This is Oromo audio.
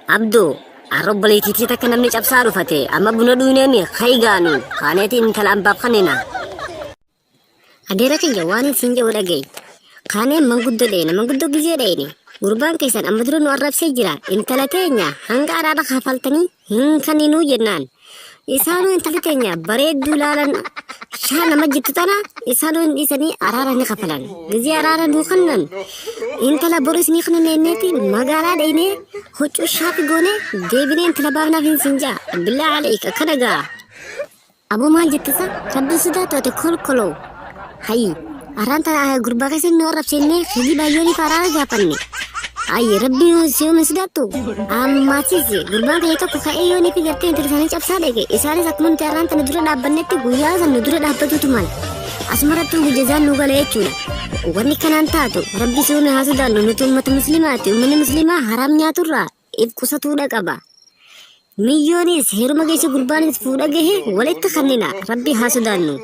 Abduu arrobboleetiitii takka namni cabsaa dhufate amma buna dhuunee kaygaanu kaaneetiin intala ambaaf kanina. Adeera kiyya waan isin jedhu dhagaye. Kaaneen manguddoo dheena manguddoo gizee dheeni. Gurbaan keessan amma dura nu arrabsee jira. Intala teenya hanga araara kafaltanii hin kaninuu jennaan. Isaanuu intala teenya bareedduu laalan shaa nama jettu tana isaanuu hin dhiisanii araara ni kafalan. Gizee araara nuu kannan intala boris ni kanneneeti magaalaa dheenee huccuu shaafi goonee deebinee intala baafnaaf hin sinjaa. Billaa aleeka kana gaa. Aboo maal jettisa? Rabbi sodaa toote kolkoloo. Hayi aranta gurbaa keessan nu arrabsennee hojii baay'ee araara gaafanne. Ayi Rabbi siyoom sidatu ammaasisi gurbaan kee tokko ka'ee yoo ni figartee intalsanii cabsaa dhege isaanis akkuma nuti arranta nu dura dhaabbannetti guyyaa san nu dura dhaabbatutu mal asumarratti hujjazaan nu gala jechuudha. Wanni kanaan taatu Rabbi siyoom haa sodaannu nuti uummata musliimaati uummanni musliimaa haraam nyaaturraa if qusatuudha qaba. Miyyoonis heeruma geessa gurbaanis fuudha gahe walitti kannina Rabbi haa sodaannu.